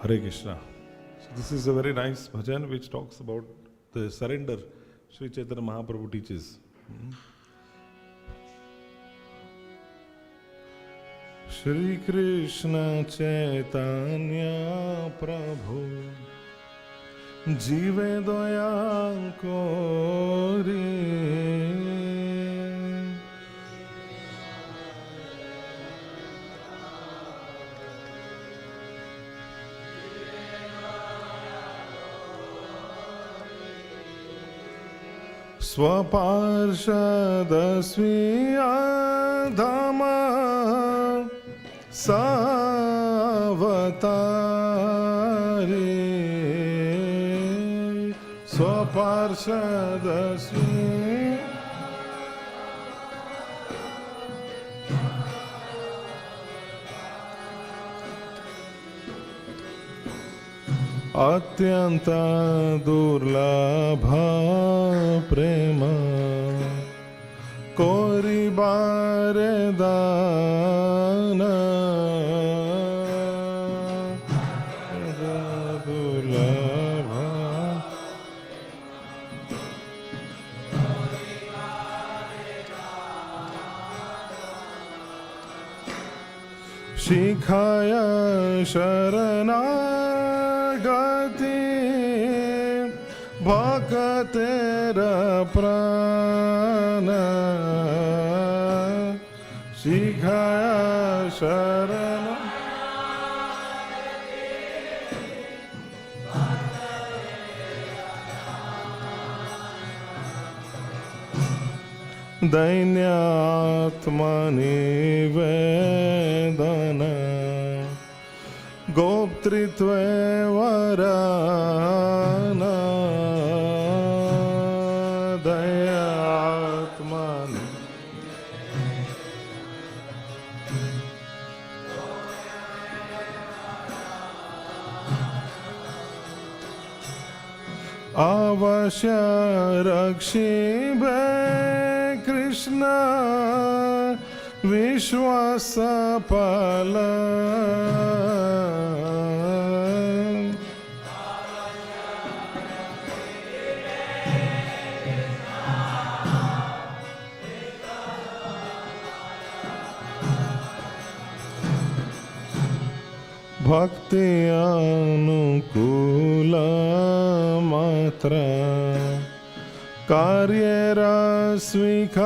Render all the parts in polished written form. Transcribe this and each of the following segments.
Hare Krishna. So this is a very nice bhajan which talks about the surrender Sri Chaitanya Mahaprabhu teaches. Shri Krishna Chaitanya Prabhu Jive Doya Kori Swaparshadasviya Dhamma Savatari Swaparshadasviya Atyanta Durlabha Prema Kori Baredana Durlabha Shikhaya Sharana Bhakatera prana Shikhaya Sharana Dainyatmani Vedana Goptritve Varana Dayatmani Avashya Rakshibe Krishna Vishwasapala Bhakti Anukula Matra Karyera Svikara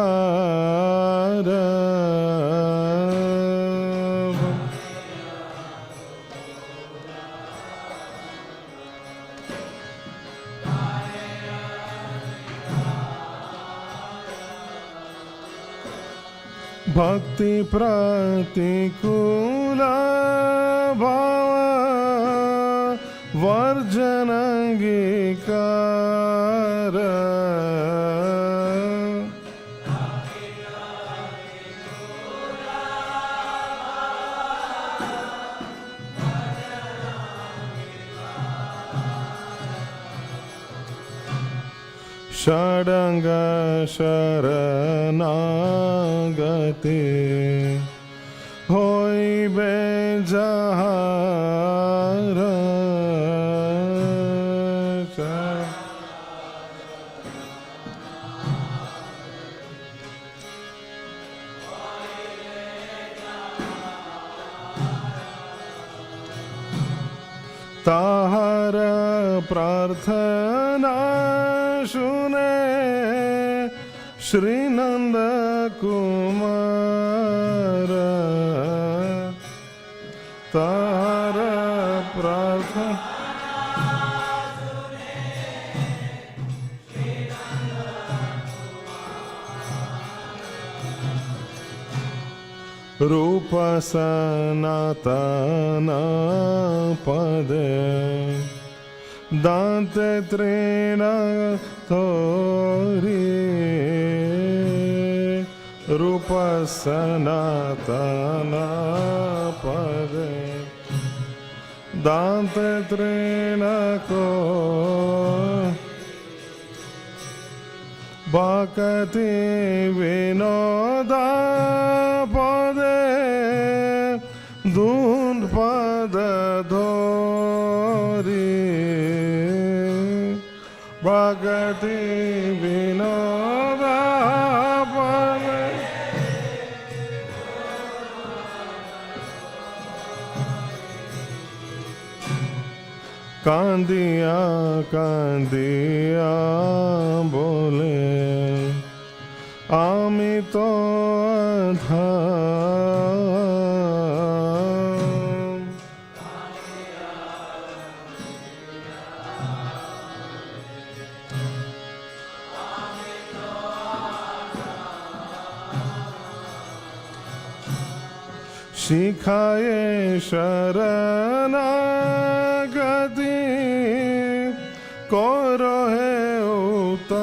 Bhakti Pratikula Bhava Varjanangikara Shadanga Sharanagati Hoi Bejahara Tahara Prarthana Shune Shri Nanda Kumara Tahara Prarthana Rupa sanatana pade Dante trina tori Rupa sanatana pade Dante trina ko Bhakati vinoda pade Dund pada dhori Bhakati vinoda pade Kandiya kandiya bole Ami to adham Shikhaye sharanagati Koro hai uttam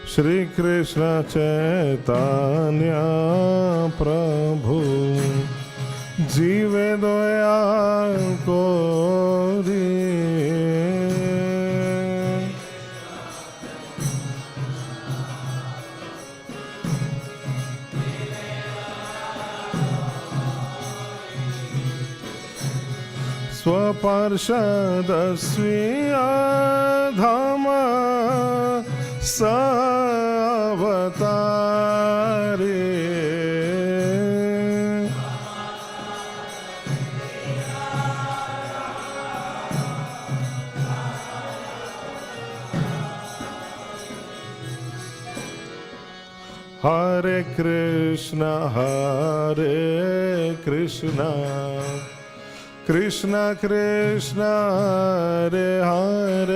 Shri Krishna Chaitanya Prabhu Jive doya kori Swaparshadasviya dhama savatari Hare Krishna Krishna Krishna Hare Hare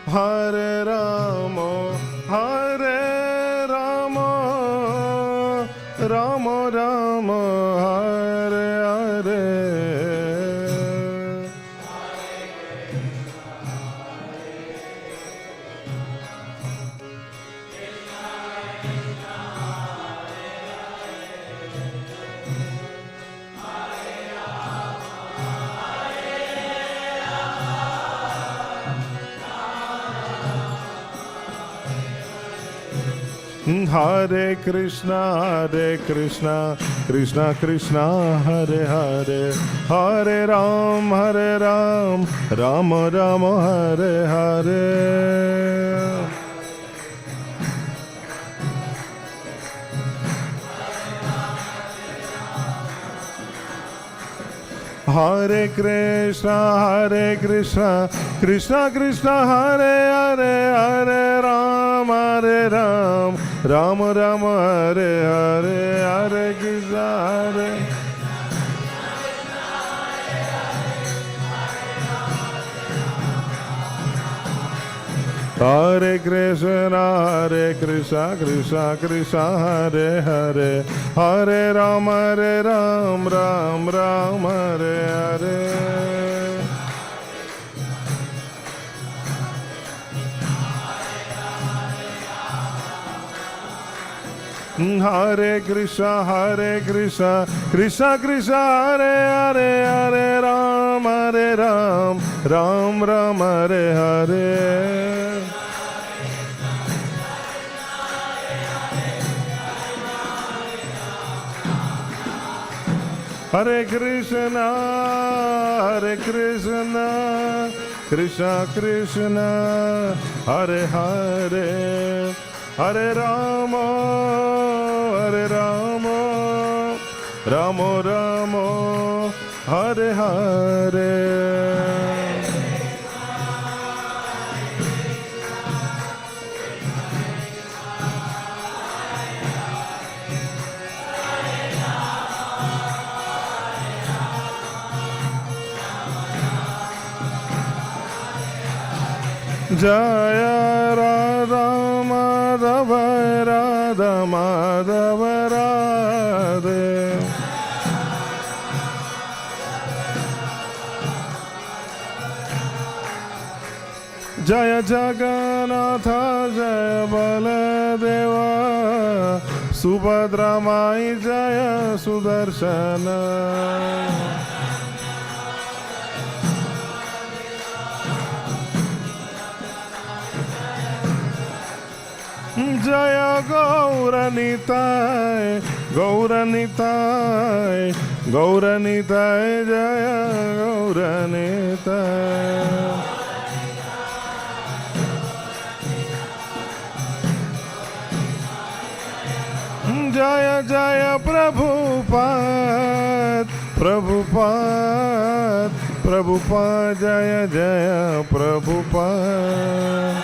Hare Rama Hare Rama Rama Rama Hare Hare Hare Krishna Krishna Krishna Hare Hare Hare Ram Ram Ram Hare Hare Hare Krishna Krishna Krishna Hare Hare Hare Ram Ram Ram Hare Hare Hare Krishna Hare Krishna Krishna Krishna Hare Hare Hare Ram Ram Ram Hare Hare Hare Krishna Krishna Krishna Hare Hare Hare Ram Ram Ram Hare Hare Hare Krishna Krishna Krishna Hare Hare Hare Rama Rama Rama Hare Hare Jaya Radha Madhava Radha Madhava Radhe. Jaya Jagannatha Jaya Baladeva Subhadra Mai Jaya Sudarshana. Jaya Gaura Nitai, Gaura Nitai, Gaura Nitai, Jaya Gaura Nitai. Jaya Jaya Prabhupada, Prabhupada, Prabhupada, Jaya Jaya Prabhupada.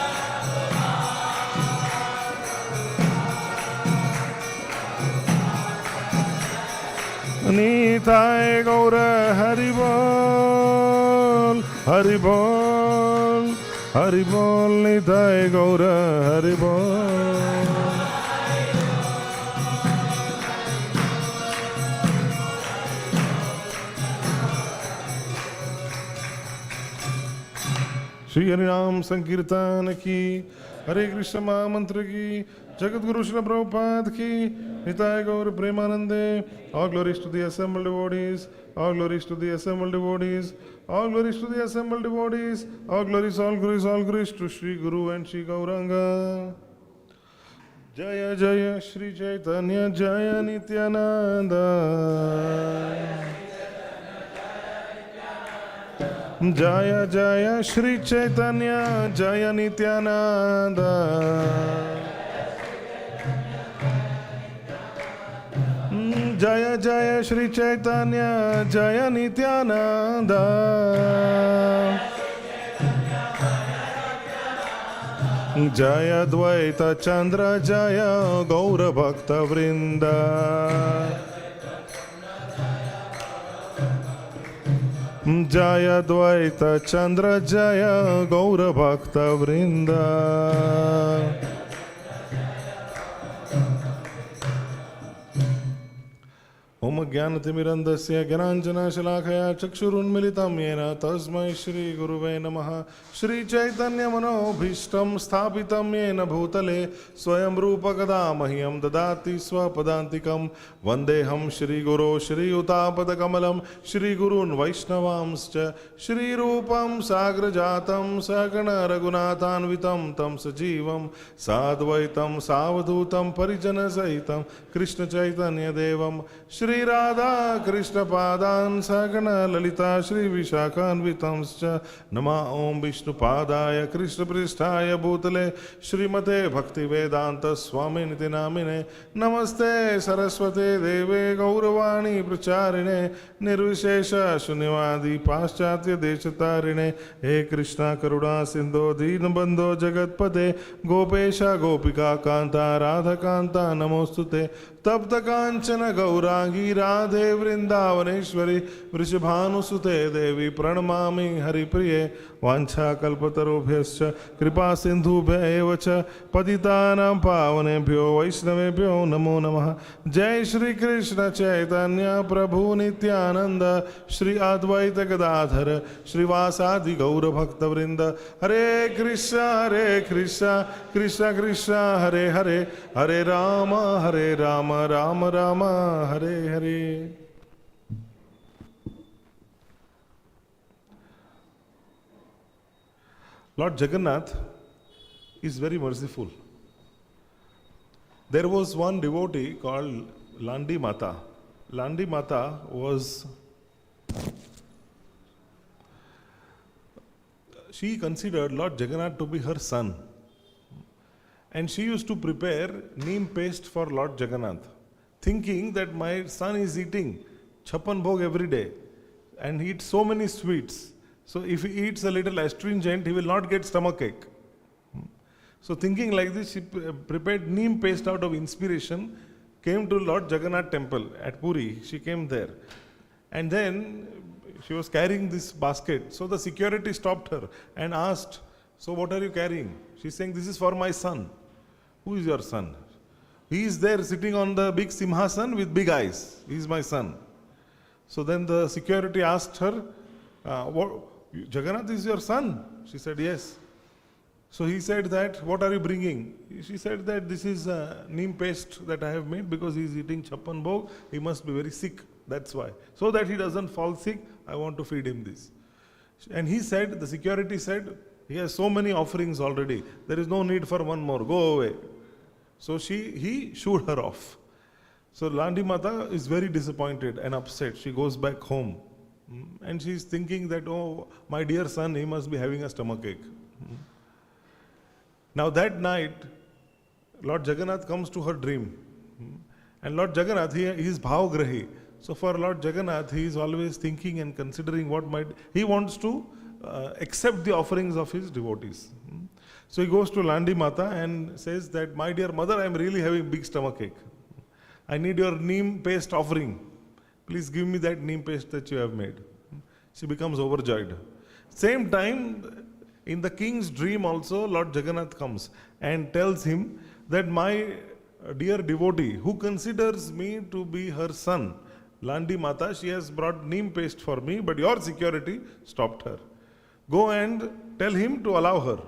Nitai Gaura Haribol, Haribol, Haribol, Nitai Gaura Haribol. Shri हरिनाम संकीर्तन की, हरे कृष्ण महामंत्र की, जगत गुरु श्री प्रभुपाद की, निताय गौर प्रेमानंदे. All glories to the assembled devotees, all glories to the assembled devotees, all glories to the assembled devotees, all glories, all glories, all glories to Shri Guru and Shri Gauranga. Jaya Jaya Shri Chaitanya Jaya Nityananda. Jaya Jaya Shri Chaitanya Jaya Nityananda. Jaya Jaya Shri Chaitanya Jaya Nityananda. Jaya Dvaita Chandra Jaya Gaura Bhakta Vrinda. Jaya Dvaita Chandra Jaya Gaura Bhakta Vrinda. Om Jnanatimirandasya Jnananjana Shalakaya Chakshurunmilitam Yena Tasmai Shri Guruve Namaha. Shri Chaitanya Manobhishtam Sthapitam Yena Bhutale Swayam Rupa Kada Mahyam Dadati Swapadantikam Vandeham Shri Guru Shri Utapada Kamalam Shri Gurun Vaishnavamscha Shri Rupam Sagrajatam Sagana Raghunathanvitam Tam Sajivam Sadvaitam Savadhutam Parijana Sahitam Krishna Chaitanya Devam Shri Radha Krishna Padan Sagana Lalita Shri Vishakhanvitamscha Nama Om Vishnu Padaya Krishna Pristhaya Bhutale Shrimate Bhakti Vedanta Swami Niti Namine Namaste Saraswate Deve Gauravani Pracharine Nirvishesha Shunyavadi Paschatya Deshatarine He Krishna Karuna Sindho Dinabandho Jagatpate Gopesha Gopika Kanta Radha Kanta Namostute Tapta Kanchana Gaurangi Radhe Vrindavaneshwari Vrishabhanusute Devi Pranamami Haripriye Vancha Kalpatarubhyascha Kripa Sindhubhya evacha Patitanam Pavanebhyo Vaishnavebhyo Namo Namaha. Jai Shri Krishna Chaitanya Prabhu Nityananda Shri Advaita Gadadhara Shri Vasadi Gaura Bhakta Vrinda. Hare Krishna Krishna Krishna Hare Hare Hare Rama Rama Rama Hare Hare. Lord Jagannath is very merciful. There was one devotee called Landi Mata. Landi Mata she considered Lord Jagannath to be her son. And she used to prepare neem paste for Lord Jagannath, thinking that my son is eating chappan bhog every day and he eats so many sweets. So if he eats a little astringent, he will not get stomachache. So thinking like this, she prepared neem paste out of inspiration, came to Lord Jagannath temple at Puri. She came there. And then she was carrying this basket. So the security stopped her and asked, So what are you carrying? She's saying, this is for my son. Who is your son? He is there sitting on the big simhasan with big eyes. He is my son. So then the security asked her, Jagannath is your son? She said, yes. So he said that, what are you bringing? She said that this is neem paste that I have made because he is eating chappan bhog. He must be very sick. That's why. So that he doesn't fall sick, I want to feed him this. And he said, the security said, he has so many offerings already. There is no need for one more. Go away. So he shooed her off. So Landi Mata is very disappointed and upset. She goes back home. And she is thinking that, oh, my dear son, he must be having a stomachache. Now that night, Lord Jagannath comes to her dream. And Lord Jagannath, he is bhavagrahi. So for Lord Jagannath, he is always thinking and considering what might, he wants to accept the offerings of his devotees. So he goes to Landi Mata and says that, my dear mother, I am really having big stomachache. I need your neem paste offering. Please give me that neem paste that you have made. She becomes overjoyed. Same time, in the king's dream also, Lord Jagannath comes and tells him that my dear devotee, who considers me to be her son, Landi Mata, she has brought neem paste for me, but your security stopped her. Go and tell him to allow her.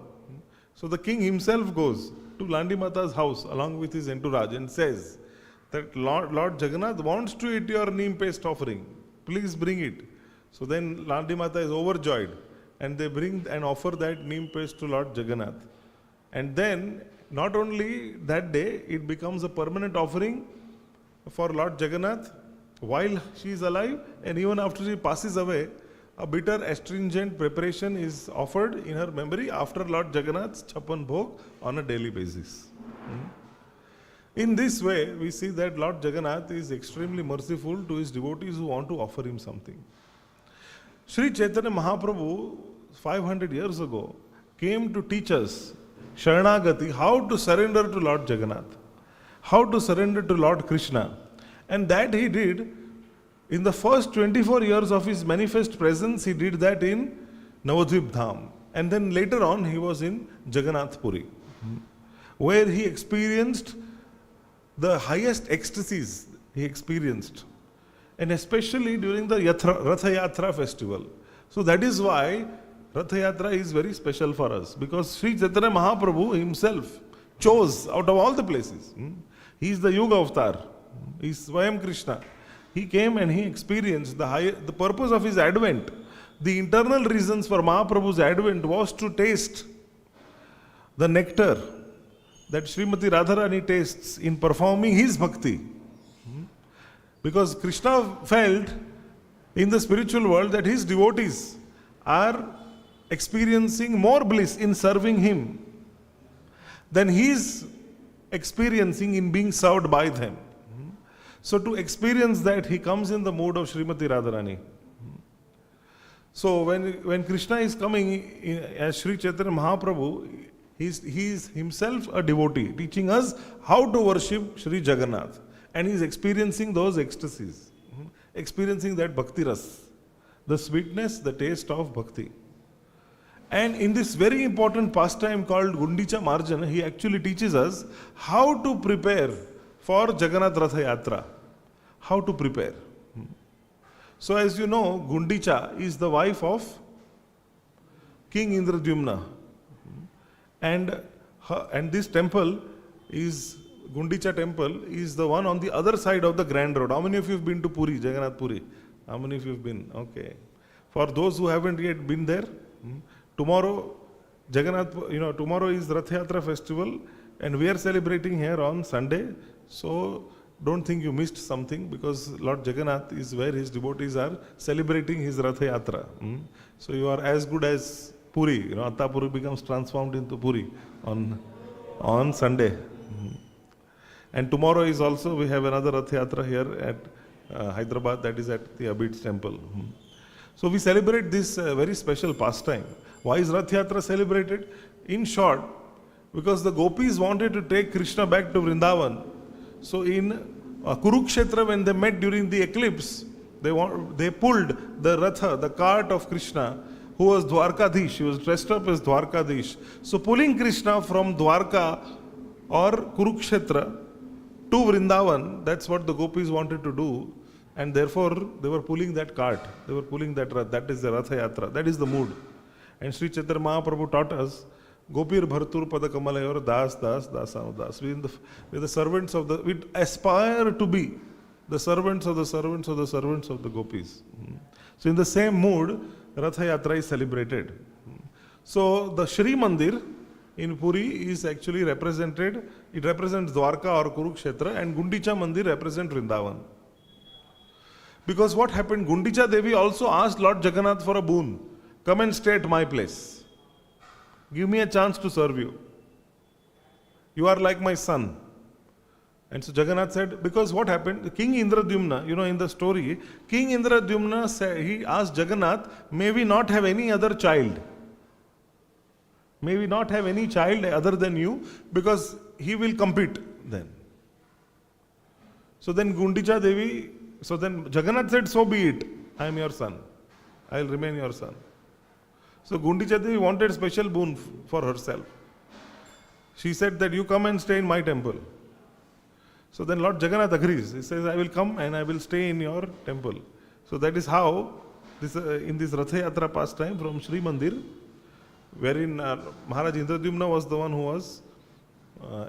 So the king himself goes to Landi Mata's house along with his entourage and says that Lord Jagannath wants to eat your neem paste offering. Please bring it. So then Landi Mata is overjoyed and they bring and offer that neem paste to Lord Jagannath. And then not only that day, it becomes a permanent offering for Lord Jagannath while she is alive, and even after she passes away, a bitter astringent preparation is offered in her memory after Lord Jagannath's chappan bhog on a daily basis. In this way, we see that Lord Jagannath is extremely merciful to his devotees who want to offer him something. Sri Chaitanya Mahaprabhu, 500 years ago, came to teach us Sharanagati, how to surrender to Lord Jagannath, how to surrender to Lord Krishna. And that he did in the first 24 years of his manifest presence. He did that in Navadvip Dham. And then later on, he was in Jagannath Puri, where he experienced the highest ecstasies he experienced, and especially during the Ratha Yatra festival. So that is why Ratha Yatra is very special for us, because Sri Chaitanya Mahaprabhu himself chose out of all the places. He is the Yuga Avatar. He is Swayam Krishna. He came and he experienced the purpose of his advent. The internal reasons for Mahaprabhu's advent was to taste the nectar that Srimati Radharani tastes in performing his bhakti. Because Krishna felt in the spiritual world that his devotees are experiencing more bliss in serving him than he is experiencing in being served by them. So to experience that, he comes in the mood of Srimati Radharani. So when Krishna is coming as Sri Chaitanya Mahaprabhu, he is himself a devotee, teaching us how to worship Sri Jagannath. And he is experiencing those ecstasies, experiencing that bhakti ras, the sweetness, the taste of bhakti. And in this very important pastime called Gundica Marjana, he actually teaches us how to prepare for Jagannath Ratha Yatra. How to prepare. So as you know, Gundica is the wife of King Indradyumna. And this temple is, Gundica temple is the one on the other side of the Grand Road. How many of you have been to Puri, Jagannath Puri? How many of you have been? Okay. For those who haven't yet been there, tomorrow, tomorrow is Rath Yatra festival, and we are celebrating here on Sunday. So don't think you missed something, because Lord Jagannath is where his devotees are celebrating his Ratha Yatra. So you are as good as Puri. Attapuri becomes transformed into Puri on Sunday. And tomorrow is also, we have another Ratha Yatra here at Hyderabad, that is at the Abid's temple. So we celebrate this very special pastime. Why is Rath Yatra celebrated? In short, because the gopis wanted to take Krishna back to Vrindavan. So in Kurukshetra, when they met during the eclipse, they pulled the Ratha, the cart of Krishna, who was Dwarkadish. She was dressed up as Dwarkadish. So pulling Krishna from Dwarka or Kurukshetra to Vrindavan, that's what the gopis wanted to do. And therefore, they were pulling that cart. They were pulling that rath. That is the Ratha Yatra. That is the mood. And Sri Chaitanya Mahaprabhu taught us, Gopir Bhartur Padakamalayur Das Das Dasanu Das. We are the servants of the, we aspire to be the servants of the servants of the servants of the gopis. So in the same mood, Ratha Yatra is celebrated. So the Shri Mandir in Puri is actually represented, it represents Dwarka or Kurukshetra, and Gundica Mandir represents Vrindavan. Because what happened, Gundica Devi also asked Lord Jagannath for a boon. Come and stay at my place. Give me a chance to serve you. You are like my son. And so Jagannath said, because what happened, King Indradyumna, in the story, King Indradyumna said, he asked Jagannath, may we not have any other child? May we not have any child other than you, because he will compete then. So then Gundica Devi, so then Jagannath said, so be it. I am your son. I will remain your son. So Gundica Devi wanted special boon for herself. She said that you come and stay in my temple. So then Lord Jagannath agrees. He says, I will come and I will stay in your temple. So that is how, in this Ratha Yatra pastime from Sri Mandir, wherein Maharaj Indradyumna was the one who was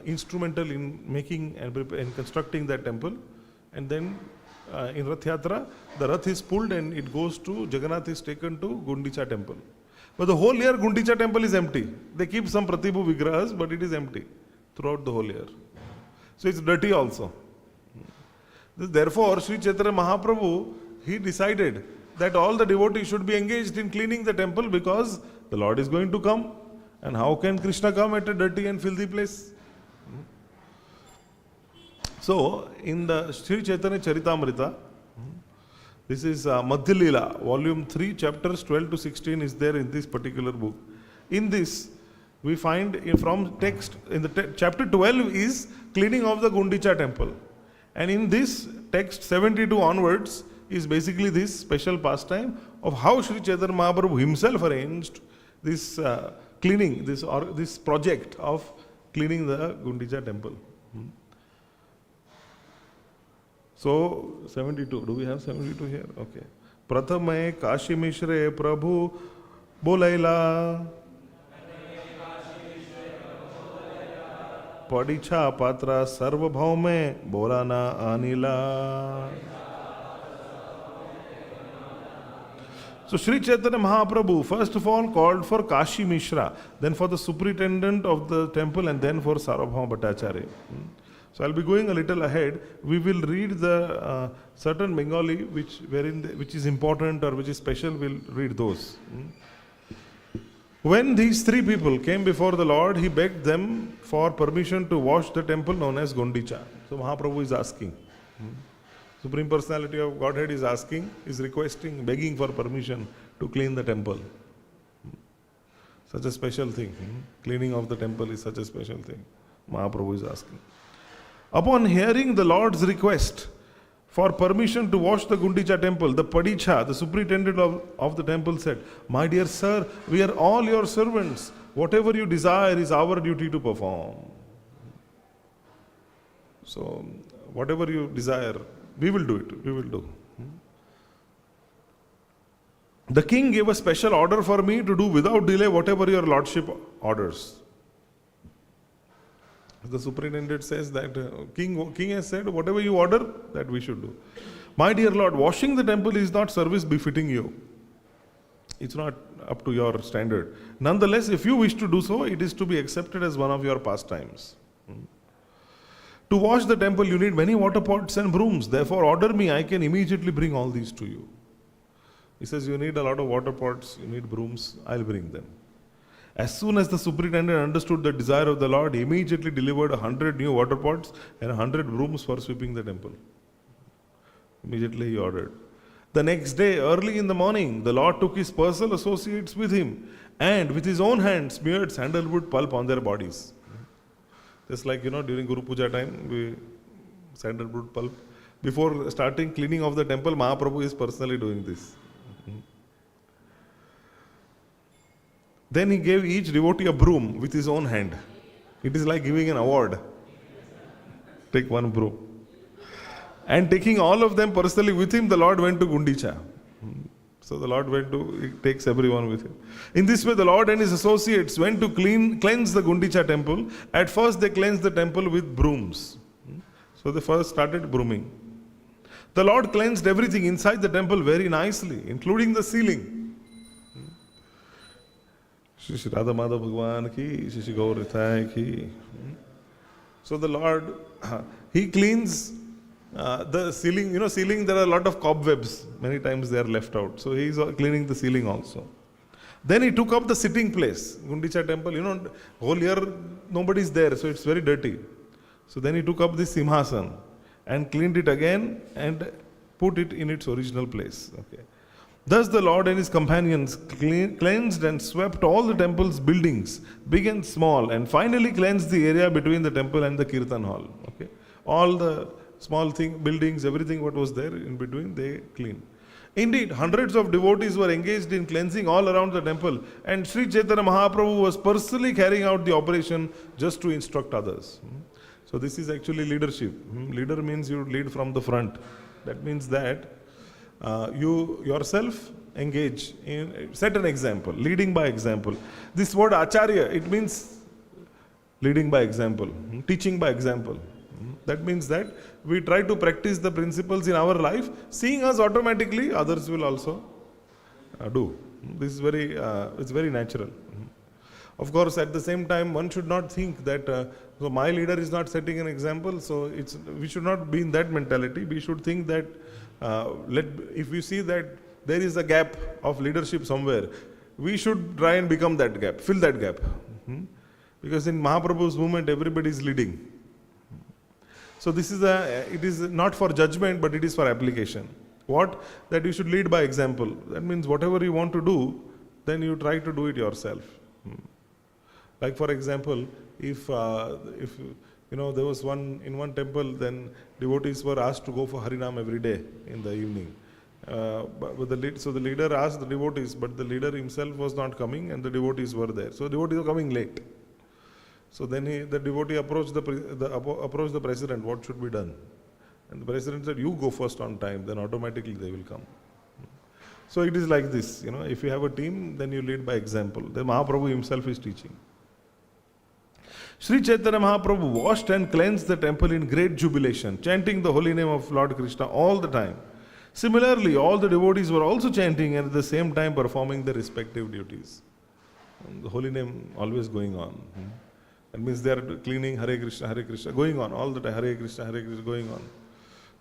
instrumental in making and constructing that temple. And then in Rath Yatra, the Rath is pulled and it goes to, Jagannath is taken to Gundica temple. But the whole year Gundica temple is empty. They keep some Pratibhu Vigrahas, but it is empty throughout the whole year. So it's dirty also. Therefore, Sri Chaitanya Mahaprabhu, he decided that all the devotees should be engaged in cleaning the temple because the Lord is going to come. And how can Krishna come at a dirty and filthy place? So, in the Sri Chaitanya Charitamrita, this is Madhya Leela, volume 3, chapters 12 to 16 is there in this particular book. In this, we find from text, in the chapter 12 is cleaning of the Gundica temple. And in this text 72 onwards is basically this special pastime of how Sri Chaitanya Mahaprabhu himself arranged this cleaning, this project of cleaning the Gundica temple. So 72, do we have 72 here? Okay. Prathame Kashi Mishre Prabhu Bolaila Padicha Patra Sarva Bhaume Bolana Anila. So Sri Chaitanya Mahaprabhu first of all called for Kashi Mishra, then for the superintendent of the temple, and then for Sarvabhauma Bhattacharya. So I'll be going a little ahead. We will read the certain Bengali which is important or which is special. We'll read those. When these three people came before the Lord, he begged them for permission to wash the temple known as Gundica. So Mahaprabhu is asking. Supreme Personality of Godhead is asking, is requesting, begging for permission to clean the temple. Such a special thing. Cleaning of the temple is such a special thing. Mahaprabhu is asking. Upon hearing the Lord's request for permission to wash the Gundica temple, the Padicha, the superintendent of the temple said, my dear sir, we are all your servants. Whatever you desire is our duty to perform. So, whatever you desire, we will do it. We will do. The king gave a special order for me to do without delay whatever your lordship orders. The superintendent says that king has said, whatever you order, that we should do. My dear Lord, washing the temple is not service befitting you. It's not up to your standard. Nonetheless, if you wish to do so, it is to be accepted as one of your pastimes. To wash the temple, you need many water pots and brooms. Therefore, order me, I can immediately bring all these to you. He says, you need a lot of water pots, you need brooms, I'll bring them. As soon as the superintendent understood the desire of the Lord, he immediately delivered 100 new water pots and 100 brooms for sweeping the temple. Immediately he ordered. The next day, early in the morning, the Lord took his personal associates with him and with his own hand smeared sandalwood pulp on their bodies. Just like, during Guru Puja time, sandalwood pulp. Before starting cleaning of the temple, Mahaprabhu is personally doing this. Then he gave each devotee a broom with his own hand. It is like giving an award. Take one broom. And taking all of them personally with him, the Lord went to Gundica. So the Lord he takes everyone with him. In this way, the Lord and his associates went to cleanse the Gundica temple. At first, they cleansed the temple with brooms. So they first started brooming. The Lord cleansed everything inside the temple very nicely, including the ceiling. Shri Shri Radha Madhav Bhagwan ki, Shri Shri Gaur Nitai ki. So the Lord, he cleans the ceiling. You know, ceiling, there are a lot of cobwebs. Many times they are left out. So he is cleaning the ceiling also. Then he took up the sitting place. Gundica temple, you know, whole year nobody is there, so it's very dirty. So then he took up the simhasan and cleaned it again and put it in its original place. Okay. Thus the Lord and his companions cleansed and swept all the temple's buildings, big and small, and finally cleansed the area between the temple and the kirtan hall. Okay. All the small buildings, everything what was there in between, they cleaned. Indeed, hundreds of devotees were engaged in cleansing all around the temple, and Sri Chaitanya Mahaprabhu was personally carrying out the operation just to instruct others. So this is actually leadership. Leader means you lead from the front. That means that you yourself engage in, set an example, leading by example. This word acharya, it means leading by example, teaching by example. That means that we try to practice the principles in our life. Seeing us automatically, others will also do. This is it's very natural. Of course, at the same time, one should not think that so my leader is not setting an example, so we should not be in that mentality. We should think that if we see that there is a gap of leadership somewhere, we should try and become that gap, fill that gap. Because in Mahaprabhu's movement, everybody is leading. So this is it is not for judgment, but it is for application. What? That you should lead by example. That means whatever you want to do, then you try to do it yourself. Like for example, if you know, there was in one temple, then devotees were asked to go for Harinam every day in the evening. So the leader asked the devotees, but the leader himself was not coming, and the devotees were there. So devotees were coming late. So then the devotee approached the president, what should be done? And the president said, you go first on time, then automatically they will come. So it is like this, you know, if you have a team, then you lead by example. The Mahaprabhu himself is teaching. Sri Chaitanya Mahaprabhu washed and cleansed the temple in great jubilation, chanting the holy name of Lord Krishna all the time. Similarly, all the devotees were also chanting and at the same time performing their respective duties. And the holy name always going on. That means they are cleaning Hare Krishna, going on all the time, Hare Krishna, going on.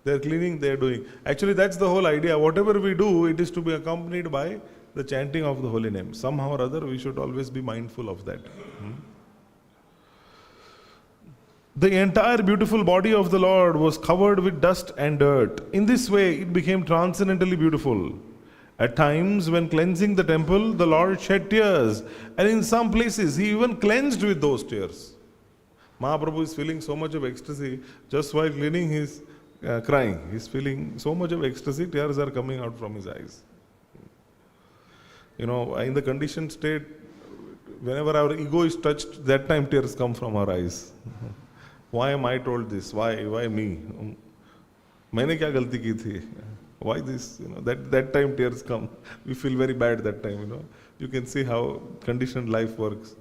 They are cleaning, they are doing. Actually, that's the whole idea. Whatever we do, it is to be accompanied by the chanting of the holy name. Somehow or other, we should always be mindful of that. The entire beautiful body of the Lord was covered with dust and dirt. In this way, it became transcendently beautiful. At times, when cleansing the temple, the Lord shed tears, and in some places, he even cleansed with those tears. Mahaprabhu is feeling so much of ecstasy just while cleaning, his crying. He's feeling so much of ecstasy, tears are coming out from his eyes. You know, in the conditioned state, whenever our ego is touched, that time tears come from our eyes. Why am I told this? Why me? मैंने क्या गलती की थी? Why this? You know, that time tears come. We feel very bad that time, you know. You can see how conditioned life works.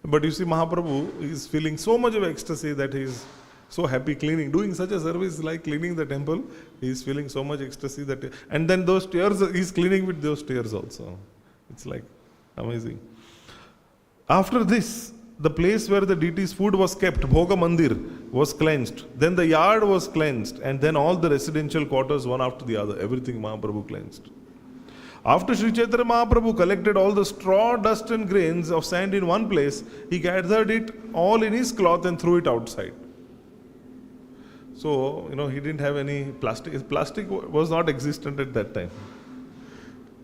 But you see, Mahaprabhu is feeling so much of ecstasy that he is so happy cleaning, doing such a service like cleaning the temple. He is feeling so much ecstasy that, and then those tears, he is cleaning with those tears also. It's like amazing. After this, the place where the deity's food was kept, Bhoga Mandir, was cleansed. Then the yard was cleansed, and then all the residential quarters, one after the other, everything Mahaprabhu cleansed. After Sri Chaitanya Mahaprabhu collected all the straw, dust and grains of sand in one place, he gathered it all in his cloth and threw it outside. So, you know, he didn't have any plastic. Plastic was not existent at that time.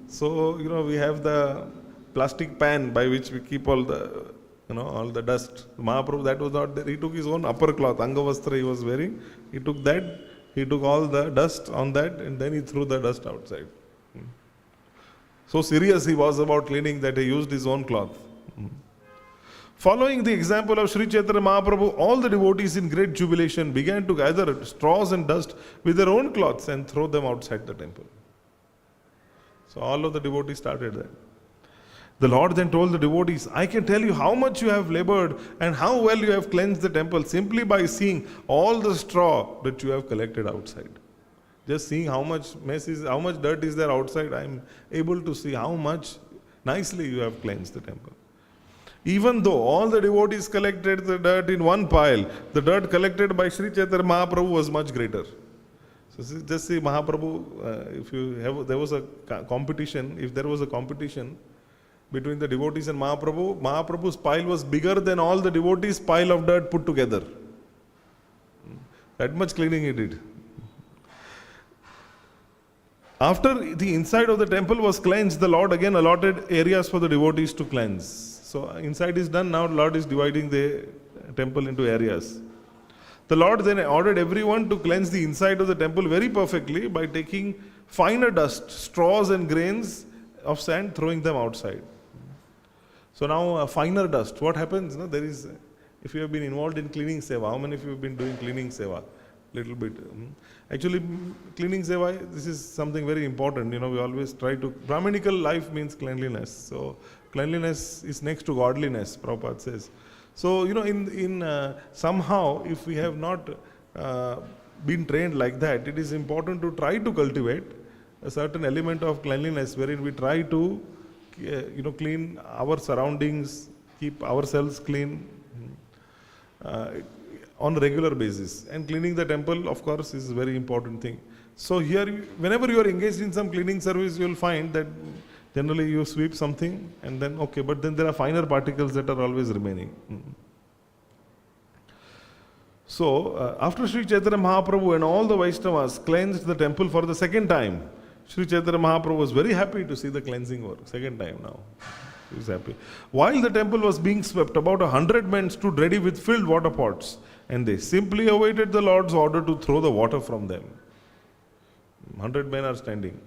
So, you know, we have the plastic pan by which we keep all the, you know, all the dust. Mahaprabhu, that was not there. He took his own upper cloth, Angavastra he was wearing. He took that, he took all the dust on that, and then he threw the dust outside. So serious he was about cleaning that he used his own cloth. Following the example of Sri Chaitanya Mahaprabhu, all the devotees in great jubilation began to gather straws and dust with their own cloths and throw them outside the temple. So all of the devotees started that. The Lord then told the devotees, I can tell you how much you have labored and how well you have cleansed the temple simply by seeing all the straw that you have collected outside. Just seeing how much how much dirt is there outside, I am able to see how much nicely you have cleansed the temple. Even though all the devotees collected the dirt in one pile, the dirt collected by Sri Chaitanya Mahaprabhu was much greater. So just see Mahaprabhu, there was a competition, if there was a competition between the devotees and Mahaprabhu, Mahaprabhu's pile was bigger than all the devotees' pile of dirt put together. That much cleaning he did. After the inside of the temple was cleansed, the Lord again allotted areas for the devotees to cleanse. So inside is done, now Lord is dividing the temple into areas. The Lord then ordered everyone to cleanse the inside of the temple very perfectly by taking finer dust, straws and grains of sand, throwing them outside. So now finer dust, what happens? There is, if you have been involved in cleaning seva, how many of you have been doing cleaning seva? Little bit. Actually, cleaning seva, this is something very important. We always try to, Brahminical life means cleanliness. So cleanliness is next to godliness, Prabhupada says. So, somehow, if we have not been trained like that, it is important to try to cultivate a certain element of cleanliness wherein we try to, clean our surroundings, keep ourselves clean on a regular basis. And cleaning the temple, of course, is a very important thing. So here, whenever you are engaged in some cleaning service, you will find that generally you sweep something and then, okay, but then there are finer particles that are always remaining. So, after Sri Chaitanya Mahaprabhu and all the Vaishnavas cleansed the temple for the second time, Sri Chaitanya Mahaprabhu was very happy to see the cleansing work. Second time now. He was happy. While the temple was being swept, about 100 men stood ready with filled water pots, and they simply awaited the Lord's order to throw the water from them. 100 men are standing.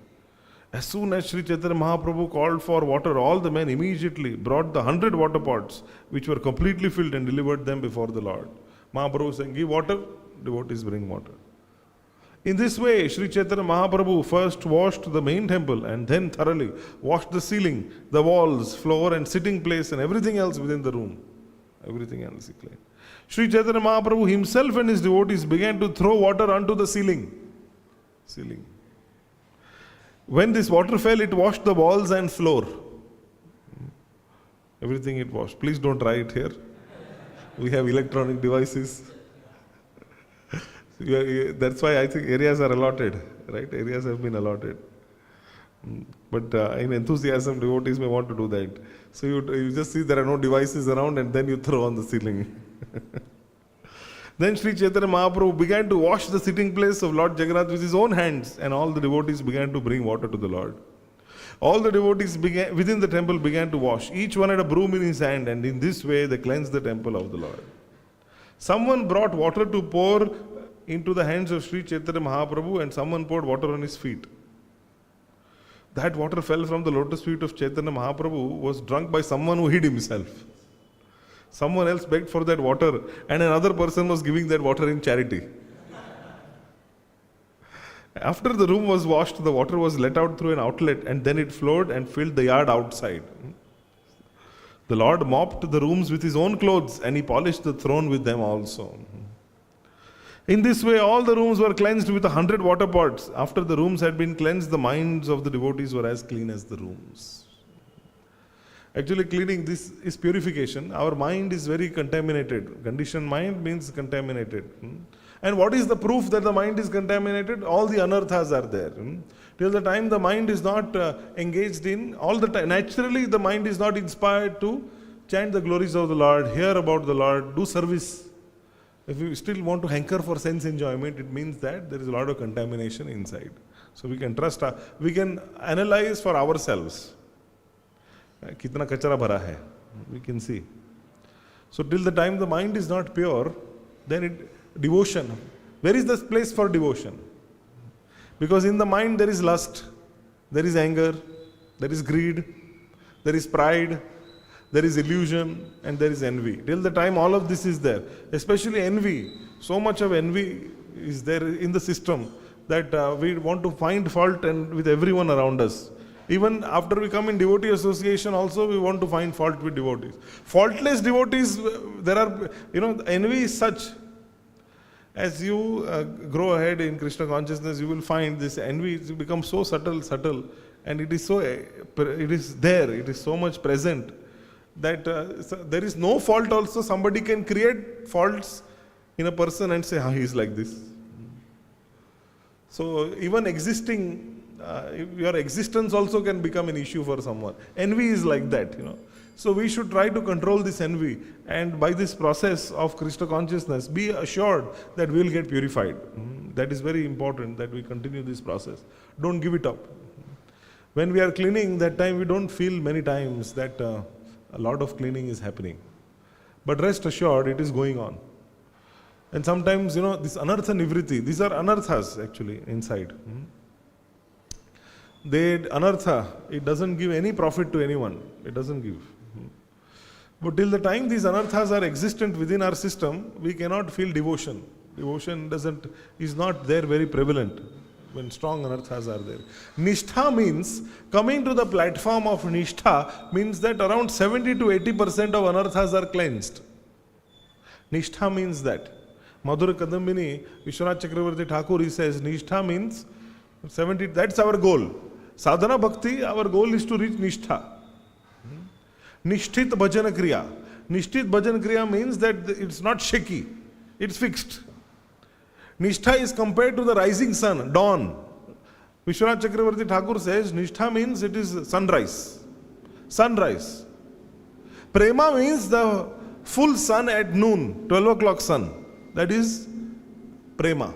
As soon as Sri Chaitanya Mahaprabhu called for water, all the men immediately brought the 100 water pots, which were completely filled, and delivered them before the Lord. Mahaprabhu saying, give water, devotees bring water. In this way, Sri Chaitanya Mahaprabhu first washed the main temple and then thoroughly washed the ceiling, the walls, floor and sitting place and everything else within the room. Everything else he cleaned. Sri Chaitanya Mahaprabhu himself and his devotees began to throw water onto the ceiling. When this water fell, it washed the walls and floor. Everything it washed. Please don't try it here. We have electronic devices. That's why I think areas are allotted, right? Areas have been allotted. But in enthusiasm, devotees may want to do that. So you just see there are no devices around and then you throw on the ceiling. Then Sri Chaitanya Mahaprabhu began to wash the sitting place of Lord Jagannath with his own hands, and all the devotees began to bring water to the Lord. All the devotees within the temple began to wash. Each one had a broom in his hand, and in this way they cleansed the temple of the Lord. Someone brought water to pour into the hands of Sri Chaitanya Mahaprabhu, and someone poured water on his feet. That water fell from the lotus feet of Chaitanya Mahaprabhu, was drunk by someone who hid himself. Someone else begged for that water, and another person was giving that water in charity. After the room was washed, the water was let out through an outlet, and then it flowed and filled the yard outside. The Lord mopped the rooms with his own clothes, and he polished the throne with them also. In this way, all the rooms were cleansed with 100 water pots. After the rooms had been cleansed, the minds of the devotees were as clean as the rooms. Actually, cleaning, this is purification. Our mind is very contaminated. Conditioned mind means contaminated. And what is the proof that the mind is contaminated? All the anarthas are there. Till the time the mind is not engaged in, all the time, naturally the mind is not inspired to chant the glories of the Lord, hear about the Lord, do service. If you still want to hanker for sense enjoyment, it means that there is a lot of contamination inside. So we can trust, we can analyze for ourselves. Kitna kachara bhara hai. We can see. So till the time the mind is not pure, then devotion. Where is the place for devotion? Because in the mind there is lust, there is anger, there is greed, there is pride, there is illusion, and there is envy. Till the time all of this is there, especially envy, so much of envy is there in the system that we want to find fault and with everyone around us. Even after we come in devotee association also, we want to find fault with devotees. Faultless devotees, there are, envy is such. As you grow ahead in Krishna consciousness, you will find this envy becomes so subtle, and it is there, it is so much present that there is no fault also. Somebody can create faults in a person and say, he is like this. So even existing, your existence also can become an issue for someone. Envy is like that, So we should try to control this envy, and by this process of Krishna consciousness, be assured that we will get purified. That is very important, that we continue this process. Don't give it up. When we are cleaning, that time we don't feel many times that a lot of cleaning is happening. But rest assured, it is going on. And sometimes, this anartha nivritti, these are anarthas actually inside. Anartha, it doesn't give any profit to anyone. It doesn't give. But till the time these anarthas are existent within our system, we cannot feel devotion. Devotion is not there very prevalent when strong anarthas are there. Nishtha means, coming to the platform of Nishtha means that around 70 to 80% of anarthas are cleansed. Nishtha means that. Madhura Kadambini, Vishwanath Chakravarti Thakur, he says, Nishtha means 70, that's our goal. Sadhana Bhakti, our goal is to reach Nishtha. Nishthit Bhajan Kriya. Nishthit Bhajan Kriya means that it's not shaky, it's fixed. Nishtha is compared to the rising sun, dawn. Vishwanath Chakravarti Thakur says, Nishtha means it is sunrise. Sunrise. Prema means the full sun at noon, 12 o'clock sun. That is Prema.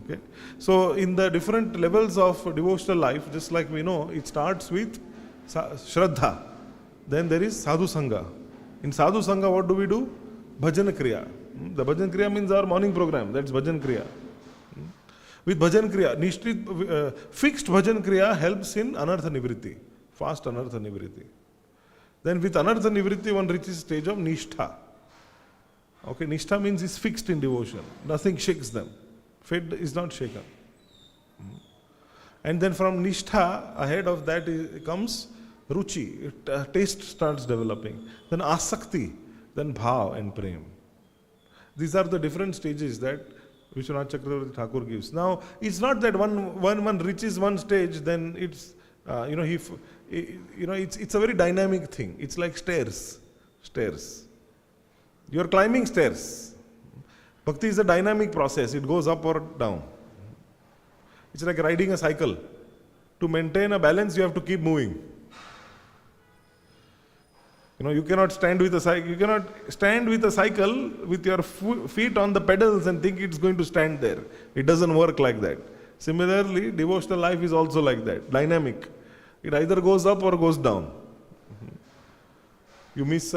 Okay. So in the different levels of devotional life, just like we know, it starts with Shraddha. Then there is Sadhu Sangha. In Sadhu Sangha, what do we do? Bhajan Kriya. The Bhajan Kriya means our morning program. That's Bhajan Kriya. With Bhajan Kriya, fixed Bhajan Kriya helps in Anartha Nivritti. Fast Anartha Nivritti. Then with Anartha Nivritti, one reaches stage of Nishtha. Okay, Nishtha means it's fixed in devotion. Nothing shakes them. Fate is not shaken. And then from Nishtha, ahead of that comes Ruchi, taste starts developing. Then Asakti, then Bhav and Prem. These are the different stages that Vishwanath Chakravarti Thakur gives. Now, it's not that one reaches one stage, then it's, it's a very dynamic thing. It's like stairs. You're climbing stairs. Bhakti is a dynamic process. It goes up or down. It's like riding a cycle. To maintain a balance, you have to keep moving. You cannot stand with a cycle. You cannot stand with a cycle with your feet on the pedals and think it's going to stand there. It doesn't work like that. Similarly, devotional life is also like that, dynamic. It either goes up or goes down. You miss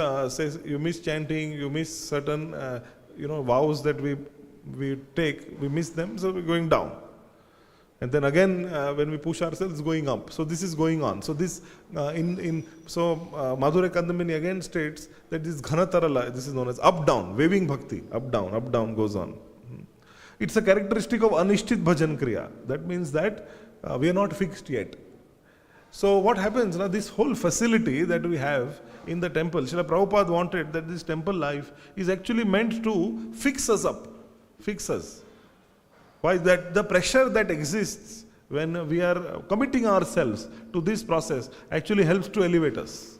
chanting. You miss certain vows that we take. We miss them, so we're going down. And then again, when we push ourselves, going up. So this is going on. So this, Madhura Kadambini again states that this Ghanatarala, this is known as up-down, waving bhakti, up-down goes on. It's a characteristic of Anishthit Bhajan Kriya. That means that we are not fixed yet. So what happens now, this whole facility that we have in the temple, Srila Prabhupada wanted that this temple life is actually meant to fix us up, fix us. Why? That the pressure that exists when we are committing ourselves to this process actually helps to elevate us.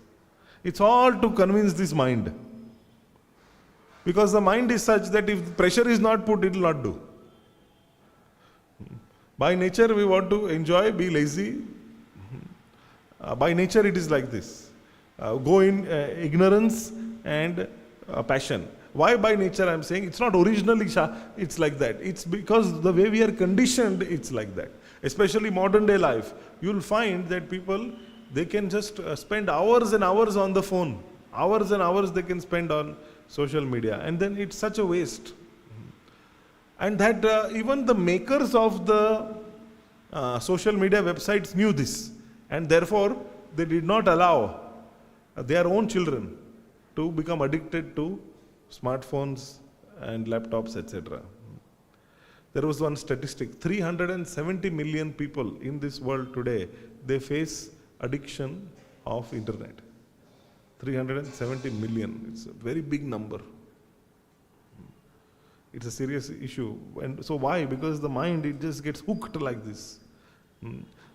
It's all to convince this mind. Because the mind is such that if pressure is not put, it will not do. By nature we want to enjoy, be lazy. By nature it is like this. Go in ignorance and passion. Why by nature I am saying? It's not originally it's like that. It's because the way we are conditioned, it's like that. Especially modern day life. You'll find that people, they can just spend hours and hours on the phone. Hours and hours they can spend on social media. And then it's such a waste. And that even the makers of the social media websites knew this. And therefore, they did not allow their own children to become addicted to smartphones and laptops, etc. There was one statistic, 370 million people in this world today, they face addiction of internet. 370 million, it's a very big number. It's a serious issue. And so why? Because the mind, it just gets hooked like this.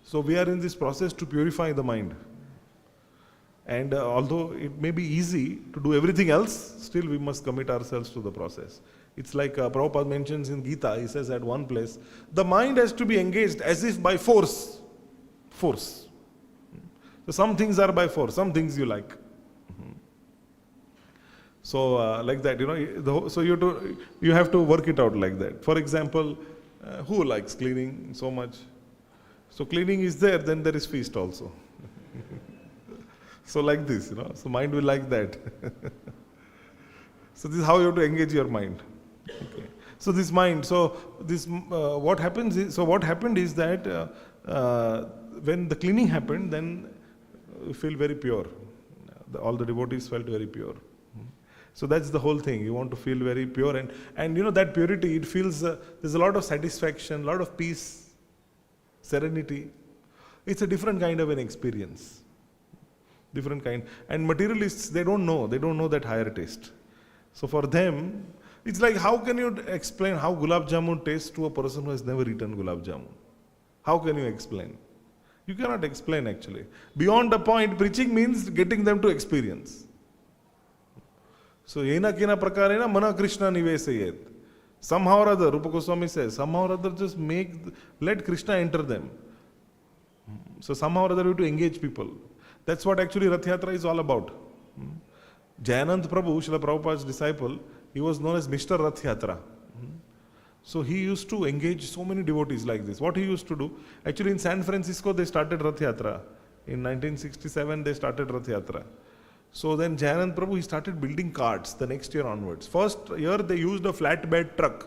So we are in this process to purify the mind. And although it may be easy to do everything else, still we must commit ourselves to the process. It's like Prabhupada mentions in Gita, he says at one place, the mind has to be engaged as if by force. Force. So some things are by force, some things you like. So like that, so you have to work it out like that. For example, who likes cleaning so much? So cleaning is there, then there is feast also. So like this, so mind will like that. So this is how you have to engage your mind. Okay. So this mind, what happened is that when the cleaning happened, then you feel very pure. All the devotees felt very pure. So that's the whole thing. You want to feel very pure, and that purity, it feels there's a lot of satisfaction, a lot of peace, serenity. It's a different kind of an experience. Different kind. And materialists, they don't know that higher taste. So for them, it's like, how can you explain how gulab jamun tastes to a person who has never eaten gulab jamun? How can you explain? You cannot explain actually. Beyond a point, preaching means getting them to experience. So, yena kena prakarena mana Krishna nivesayet. Somehow or other, Rupa Goswami says, somehow or other just let Krishna enter them. So somehow or other you have to engage people. That's what actually Rath Yatra is all about. Jayanand Prabhu, Srila Prabhupada's disciple, he was known as Mr. Rath Yatra. So he used to engage so many devotees like this. What he used to do, actually in San Francisco they started Rath Yatra. In 1967 they started Rath Yatra. So then Jayanand Prabhu, he started building carts the next year onwards. First year they used a flatbed truck.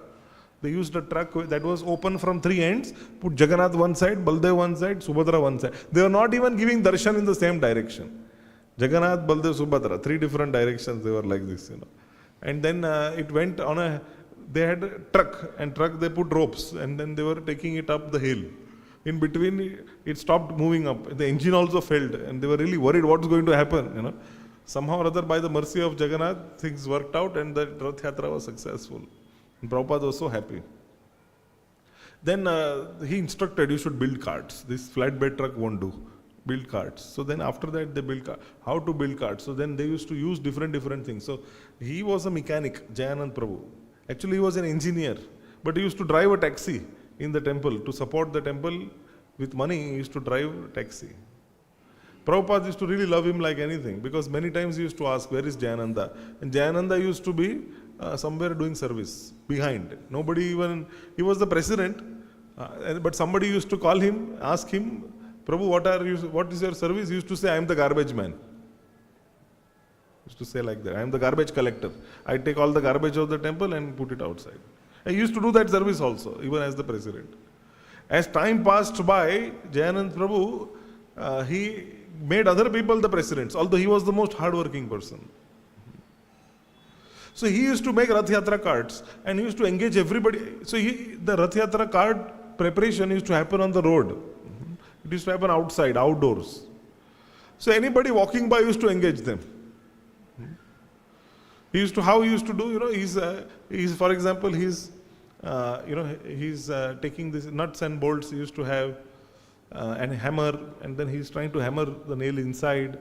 They used a truck that was open from three ends, put Jagannath one side, Baldev one side, Subhadra one side. They were not even giving darshan in the same direction. Jagannath, Baldev, Subhadra, three different directions they were like this, And then it went on they had a truck, and truck they put ropes, and then they were taking it up the hill. In between it stopped moving up. The engine also failed, and they were really worried what's going to happen, Somehow or other, by the mercy of Jagannath, things worked out and the Rath Yatra was successful. And Prabhupada was so happy. Then he instructed, you should build carts. This flatbed truck won't do. Build carts. So then after that, they built how to build carts. So then they used to use different things. So he was a mechanic, Jayanand Prabhu. Actually, he was an engineer. But he used to drive a taxi in the temple. To support the temple with money, he used to drive a taxi. Prabhupada used to really love him like anything, because many times he used to ask, where is Jayananda? And Jayananda used to be somewhere doing service behind. Nobody even, he was the president, but somebody used to call him, ask him, Prabhu, what is your service? He used to say, I am the garbage man. He used to say like that, I am the garbage collector. I take all the garbage of the temple and put it outside. He used to do that service also, even as the president. As time passed by, Jayanand Prabhu, he made other people the presidents, although he was the most hardworking person. So he used to make Rath Yatra carts, and he used to engage everybody. So the Rath Yatra cart preparation used to happen on the road. It used to happen outside, outdoors. So anybody walking by used to engage them. How he used to do, he's for example, he's taking these nuts and bolts. He used to have and hammer, and then he's trying to hammer the nail inside.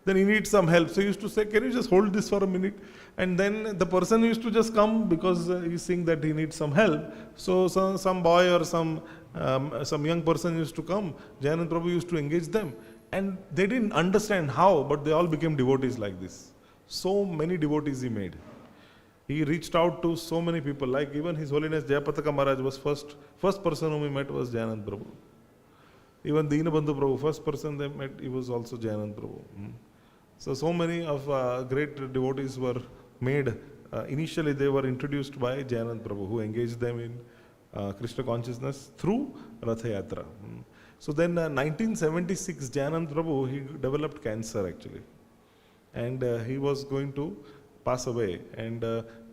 Then he needs some help. So he used to say, can you just hold this for a minute? And then the person used to just come because he's seeing that he needs some help. So some boy or some young person used to come. Jayanand Prabhu used to engage them. And they didn't understand how, but they all became devotees like this. So many devotees he made. He reached out to so many people, like even His Holiness Jayapataka Maharaj was first person whom he met was Jayanand Prabhu. Even Deenabandhu Prabhu, first person they met, he was also Jayanand Prabhu. So many of great devotees were made. Initially they were introduced by Jayanand Prabhu, who engaged them in Krishna consciousness through Ratha Yatra. So then 1976, Jayanand Prabhu, he developed cancer actually. and he was going to pass away. And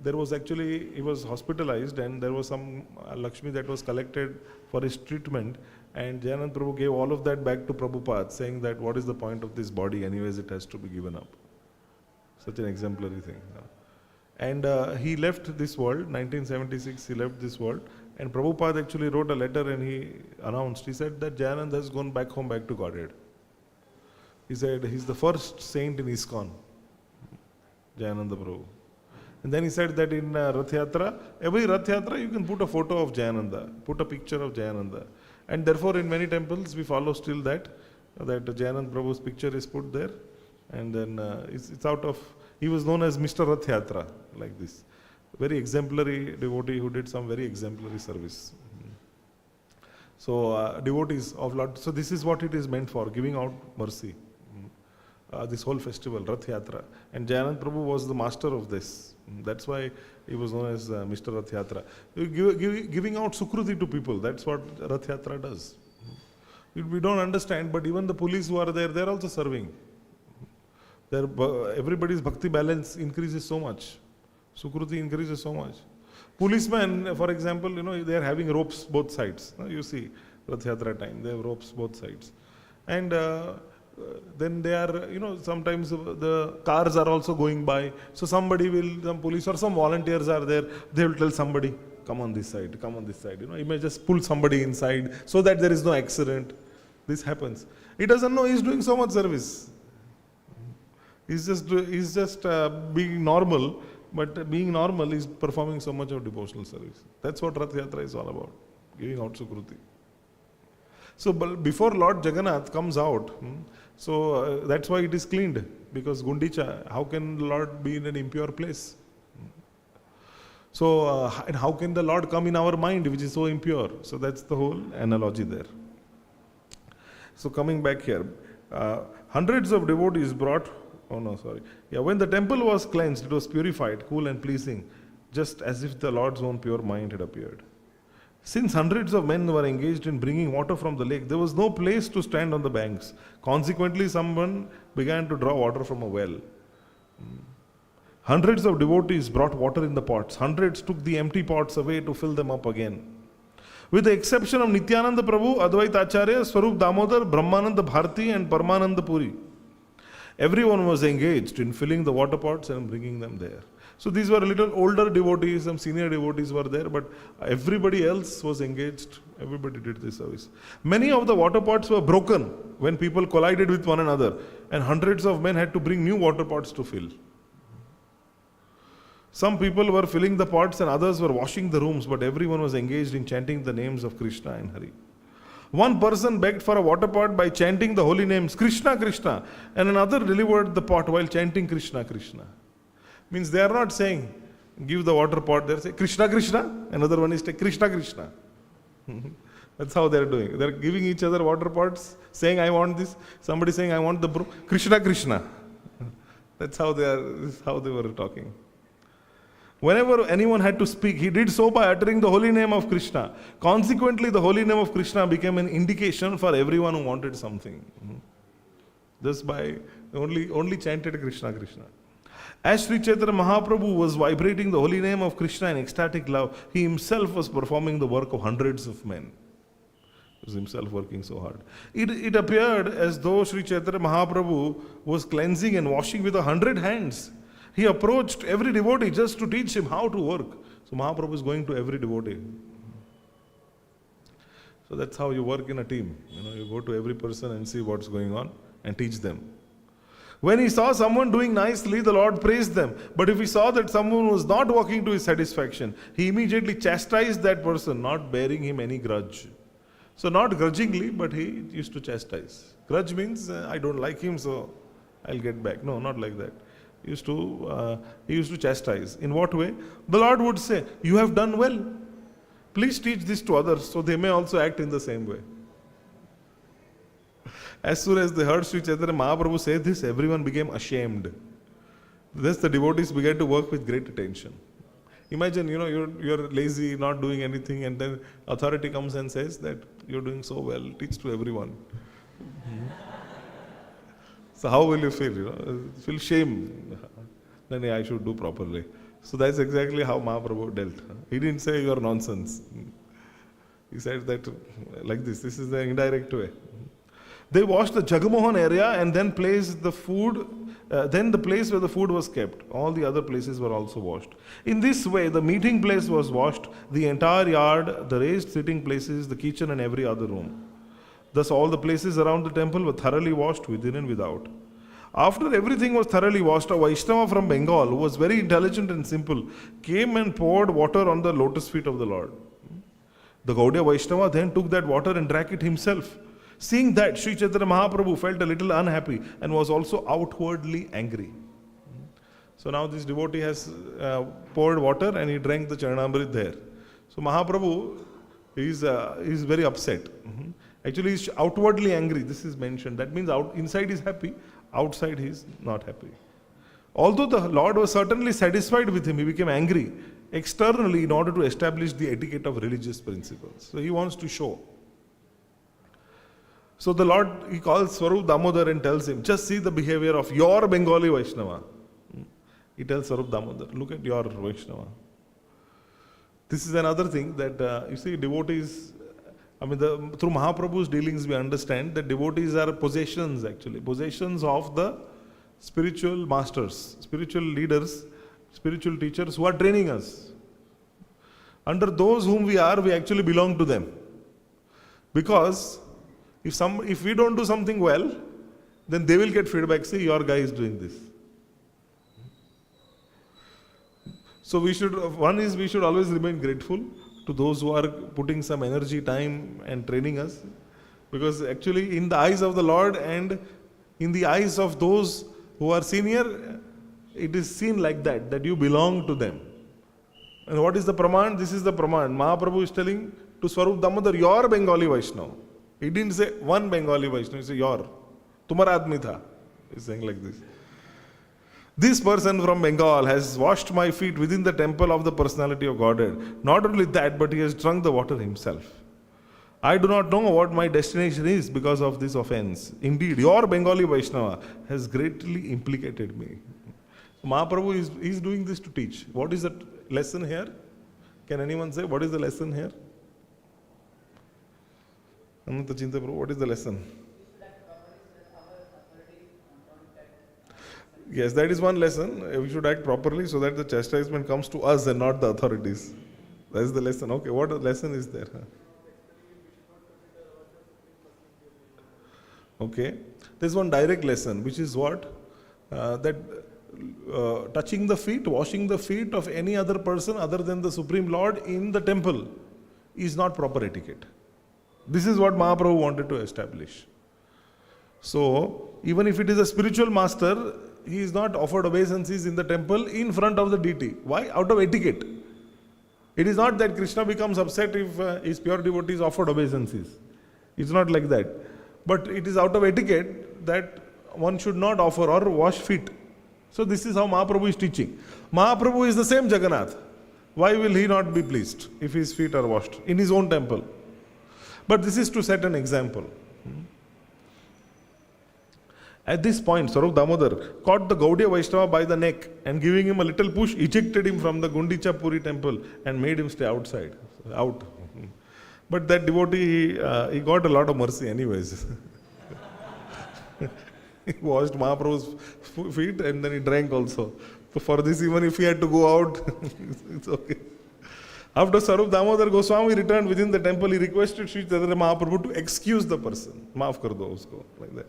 there was actually, he was hospitalized, and there was some Lakshmi that was collected for his treatment. And Jayananda Prabhu gave all of that back to Prabhupada, saying that what is the point of this body, anyways it has to be given up. Such an exemplary thing. And he left this world, 1976 he left this world, and Prabhupada actually wrote a letter and he announced, he said that Jayananda has gone back home, back to Godhead. He said he's the first saint in ISKCON, Jayananda Prabhu. And then he said that in Rath Yatra, every Rath Yatra you can put a photo of Jayananda, put a picture of Jayananda. And therefore in many temples we follow still that Jayananda Prabhu's picture is put there. And then it's out of, he was known as Mr. Rath Yatra, like this. Very exemplary devotee who did some very exemplary service. So devotees of Lord, so this is what it is meant for, giving out mercy. This whole festival, Rath Yatra. And Jayananda Prabhu was the master of this. That's why he was known as Mr. Rath Yatra. Giving out Sukruti to people, that's what Rath Yatra does. We don't understand, but even the police who are there, they're also serving. Everybody's bhakti balance increases so much. Sukruti increases so much. Policemen, for example, they are having ropes both sides. You see, Rath Yatra time, they have ropes both sides. And then they are, sometimes the cars are also going by. So somebody will, some police or some volunteers are there, they will tell somebody, come on this side, come on this side. You may just pull somebody inside so that there is no accident. This happens. He doesn't know he's doing so much service. He's just being normal, but being normal is performing so much of devotional service. That's what Rath Yatra is all about, giving out Sukruti. So before Lord Jagannath comes out, so that's why it is cleaned, because Gundica, how can the Lord be in an impure place? So, and how can the Lord come in our mind, which is so impure? So that's the whole analogy there. So coming back here, hundreds of devotees brought, when the temple was cleansed, it was purified, cool and pleasing, just as if the Lord's own pure mind had appeared. Since hundreds of men were engaged in bringing water from the lake, there was no place to stand on the banks. Consequently, someone began to draw water from a well. Hundreds of devotees brought water in the pots. Hundreds took the empty pots away to fill them up again. With the exception of Nityananda Prabhu, Advaita Acharya, Swarup Damodar, Brahmananda Bharati and Paramananda Puri, everyone was engaged in filling the water pots and bringing them there. So these were a little older devotees, some senior devotees were there, but everybody else was engaged. Everybody did this service. Many of the water pots were broken when people collided with one another, and hundreds of men had to bring new water pots to fill. Some people were filling the pots and others were washing the rooms, but everyone was engaged in chanting the names of Krishna and Hari. One person begged for a water pot by chanting the holy names Krishna, Krishna, and another delivered the pot while chanting Krishna, Krishna. Means they are not saying, give the water pot, they are saying Krishna, Krishna, another one is Krishna, Krishna. That's how they are doing. They are giving each other water pots, saying I want this, somebody saying I want the broom, Krishna, Krishna. That's how they were talking. Whenever anyone had to speak, he did so by uttering the holy name of Krishna. Consequently, the holy name of Krishna became an indication for everyone who wanted something. Just by only chanted Krishna, Krishna. As Sri Chaitanya Mahaprabhu was vibrating the holy name of Krishna in ecstatic love, he himself was performing the work of hundreds of men. He was himself working so hard. It appeared as though Sri Chaitanya Mahaprabhu was cleansing and washing with 100 hands. He approached every devotee just to teach him how to work. So Mahaprabhu is going to every devotee. So that's how you work in a team. You go to every person and see what's going on and teach them. When he saw someone doing nicely, the Lord praised them. But if he saw that someone was not working to his satisfaction, he immediately chastised that person, not bearing him any grudge. So not grudgingly, but he used to chastise. Grudge means, I don't like him, so I'll get back. No, not like that. He used to chastise. In what way? The Lord would say, you have done well. Please teach this to others, so they may also act in the same way. As soon as they heard Sri Chaitanya Mahaprabhu say this, everyone became ashamed. Thus the devotees began to work with great attention. Imagine, you're lazy, not doing anything, and then authority comes and says that you're doing so well, teach to everyone. So how will you feel? Feel shame. Then I should do properly. So that's exactly how Mahaprabhu dealt. He didn't say you are nonsense. He said that like this. This is the indirect way. They washed the Jagamohan area and then placed the food, then the place where the food was kept. All the other places were also washed. In this way, the meeting place was washed, the entire yard, the raised sitting places, the kitchen and every other room. Thus all the places around the temple were thoroughly washed within and without. After everything was thoroughly washed, a Vaishnava from Bengal, who was very intelligent and simple, came and poured water on the lotus feet of the Lord. The Gaudiya Vaishnava then took that water and drank it himself. Seeing that, Sri Chaitanya Mahaprabhu felt a little unhappy and was also outwardly angry. So now this devotee has poured water and he drank the Charanamrit there. So Mahaprabhu is very upset. Actually, he is outwardly angry. This is mentioned. That means inside he is happy, outside he is not happy. Although the Lord was certainly satisfied with him, he became angry externally in order to establish the etiquette of religious principles. So he wants to show. So the Lord, he calls Swarup Damodar and tells him, just see the behavior of your Bengali Vaishnava. He tells Swarup Damodar, look at your Vaishnava. This is another thing that, you see, devotees, through Mahaprabhu's dealings we understand that devotees are possessions actually, possessions of the spiritual masters, spiritual leaders, spiritual teachers who are training us. Under those whom we are, we actually belong to them. Because if we don't do something well, then they will get feedback, see, your guy is doing this. So we should always remain grateful to those who are putting some energy, time and training us. Because actually in the eyes of the Lord and in the eyes of those who are senior, it is seen like that you belong to them. And what is the praman? This is the praman. Mahaprabhu is telling to Swarup Damodar, your Bengali Vaishnava. He didn't say one Bengali Vaishnava, he said your. Tumhara admi tha. He's saying like this. This person from Bengal has washed my feet within the temple of the personality of Godhead. Not only that, but he has drunk the water himself. I do not know what my destination is because of this offense. Indeed, your Bengali Vaishnava has greatly implicated me. Mahaprabhu is doing this to teach. What is the lesson here? Can anyone say what is the lesson here? Ananta Chinta Prabhu, what is the lesson? Yes, that is one lesson. We should act properly so that the chastisement comes to us and not the authorities. That is the lesson. Okay, what lesson is there? Okay, there is one direct lesson, which is what? Touching the feet, washing the feet of any other person other than the Supreme Lord in the temple is not proper etiquette. This is what Mahaprabhu wanted to establish. So, even if it is a spiritual master, he is not offered obeisances in the temple in front of the deity. Why? Out of etiquette. It is not that Krishna becomes upset if his pure devotee is offered obeisances. It's not like that. But it is out of etiquette that one should not offer or wash feet. So this is how Mahaprabhu is teaching. Mahaprabhu is the same Jagannath. Why will he not be pleased if his feet are washed in his own temple? But this is to set an example. At this point, Swarup Damodar caught the Gaudiya Vaishnava by the neck and giving him a little push, ejected him from the Gundica Puri temple and made him stay out. But that devotee, he got a lot of mercy anyways. He washed Mahaprabhu's feet and then he drank also. So for this, even if he had to go out, it's okay. After Swarup Damodar Goswami returned within the temple, he requested Sri Chaitanya Mahaprabhu to excuse the person. Maaf kar do usko, like that.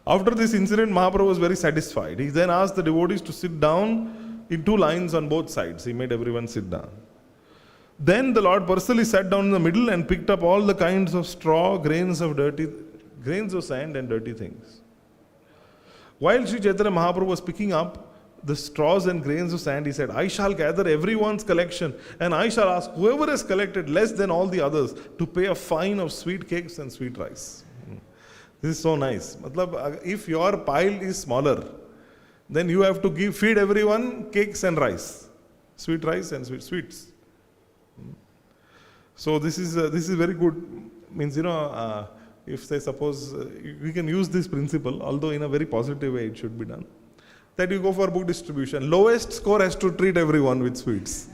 After this incident, Mahaprabhu was very satisfied. He then asked the devotees to sit down in two lines on both sides. He made everyone sit down. Then the Lord personally sat down in the middle and picked up all the kinds of straw, grains of sand and dirty things. While Sri Chaitanya Mahaprabhu was picking up the straws and grains of sand, he said, I shall gather everyone's collection and I shall ask whoever has collected less than all the others to pay a fine of sweet cakes and sweet rice. This is so nice. Matlab, if your pile is smaller, then you have to feed everyone cakes and rice. Sweet rice and sweets. So this is very good. Means, if say suppose we can use this principle, although in a very positive way it should be done, that you go for book distribution. Lowest score has to treat everyone with sweets.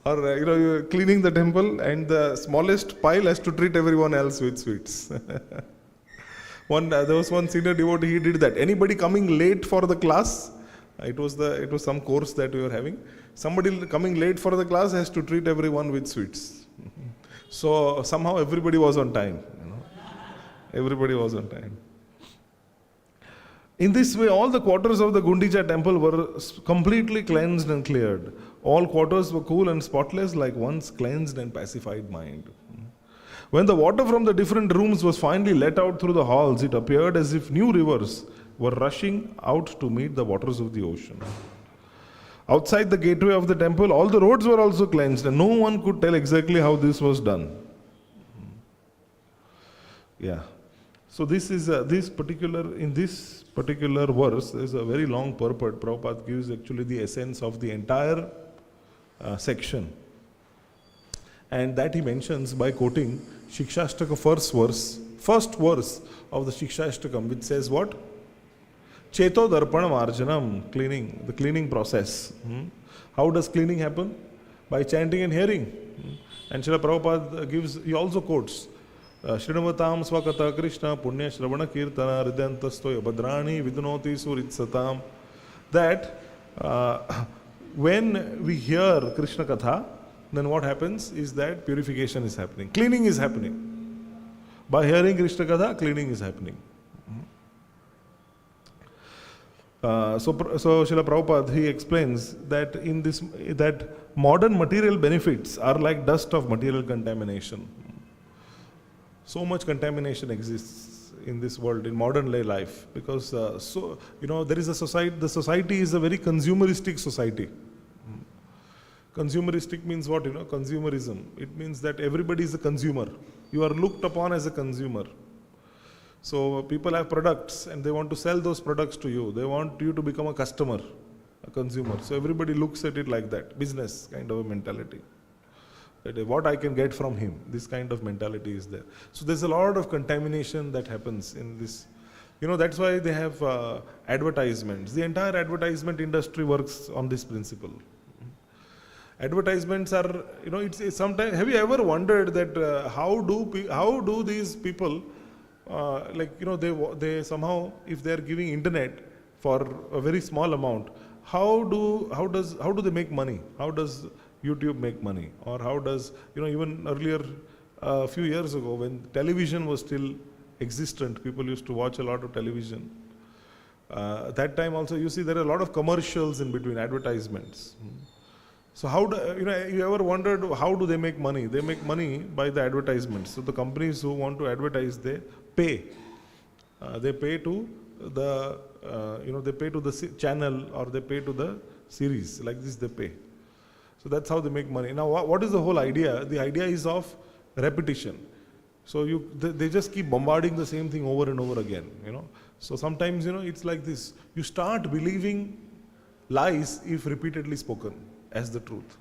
Or you're cleaning the temple and the smallest pile has to treat everyone else with sweets. There was one senior devotee, he did that. Anybody coming late for the class, it was some course that we were having. Somebody coming late for the class has to treat everyone with sweets. So somehow everybody was on time. Everybody was on time. In this way, all the quarters of the Gundica temple were completely cleansed and cleared. All quarters were cool and spotless, like one's cleansed and pacified mind. When the water from the different rooms was finally let out through the halls, it appeared as if new rivers were rushing out to meet the waters of the ocean. Outside the gateway of the temple, all the roads were also cleansed, and no one could tell exactly how this was done. Yeah. So this is in this particular verse, there is a very long purport. Prabhupada gives actually the essence of the entire section. And that he mentions by quoting Shikshashtaka first verse of the Shikshashtakam, which says what? Cheto Darpana Marjanam, cleaning, the cleaning process. How does cleaning happen? By chanting and hearing. And Srila Prabhupada he also quotes Śrīmad-Bhāgavatam Swakata Krishna Punya Shravana Kirtana Ridyantastoya Bhadrani Vidunoti Suritsatam. That when we hear Krishna Katha, then what happens is that purification is happening. Cleaning is happening. By hearing Krishna Katha, cleaning is happening. So Srila Prabhupada, he explains that that modern material benefits are like dust of material contamination. So much contamination exists in this world, in modern day life, because there is a society. The society is a very consumeristic society. Consumeristic means what? Consumerism. It means that everybody is a consumer. You are looked upon as a consumer. So people have products and they want to sell those products to you. They want you to become a customer, a consumer. So everybody looks at it like that, business kind of a mentality. That what I can get from him, this kind of mentality is there. So there's a lot of contamination that happens in this. That's why they have advertisements. The entire advertisement industry works on this principle. Advertisements are, it's sometimes. Have you ever wondered that how do these people, they somehow, if they are giving internet for a very small amount, how do they make money? How does YouTube make money? Or how does, even earlier, a few years ago, when television was still existent, people used to watch a lot of television. That time also, you see, there are a lot of commercials in between, advertisements. So you ever wondered how do they make money? They make money by the advertisements. So the companies who want to advertise, they pay. They pay to the, they pay to the channel or they pay to the series. Like this, they pay. So that's how they make money. Now, what is the whole idea? The idea is of repetition. So they just keep bombarding the same thing over and over again. So sometimes it's like this. You start believing lies if repeatedly spoken as the truth.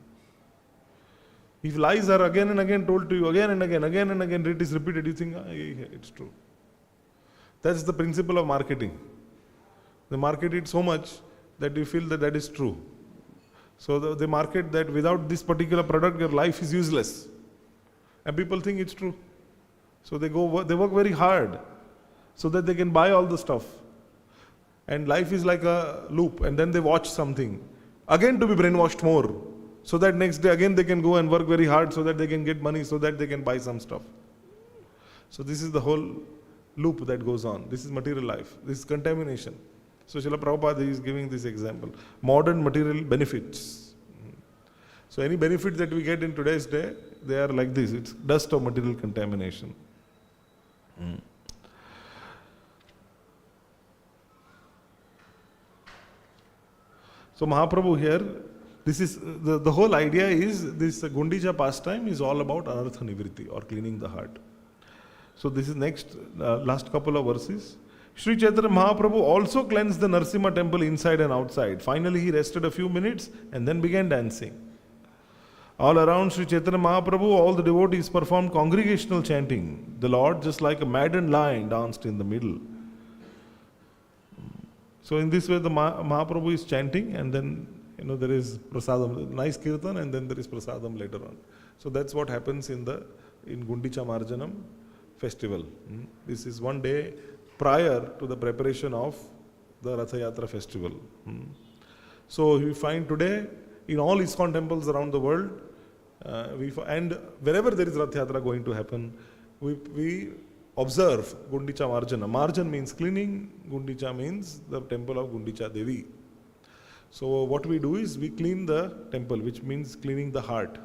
If lies are again and again told to you, again and again, it is repeated, you think, it's true. That's the principle of marketing. They market it so much that you feel that is true. So they market that without this particular product, your life is useless. And people think it's true. So they work very hard so that they can buy all the stuff. And life is like a loop, and then they watch something. Again to be brainwashed more, so that next day again they can go and work very hard so that they can get money, so that they can buy some stuff. So this is the whole loop that goes on. This is material life. This is contamination. So Srila Prabhupada is giving this example. Modern material benefits. So any benefit that we get in today's day, they are like this. It's dust of material contamination. So Mahaprabhu here, this is the whole idea is this Gundica pastime is all about anartha nivritti or cleaning the heart. So this is last couple of verses. Sri Chaitanya Mahaprabhu also cleansed the Narasimha temple inside and outside. Finally he rested a few minutes and then began dancing. All around Sri Chaitanya Mahaprabhu, all the devotees performed congregational chanting. The Lord, just like a maddened lion, danced in the middle. So in this way, the Mahaprabhu is chanting, and then there is prasadam, nice kirtan, and then there is prasadam later on. So that's what happens in Gundica Marjanam festival. This is one day prior to the preparation of the Ratha Yatra festival. So we find today in all ISKCON temples around the world, and wherever there is Rath Yatra going to happen, we observe Gundica Marjana. Marjan means cleaning, Gundica means the temple of Gundica Devi. So what we do is we clean the temple, which means cleaning the heart.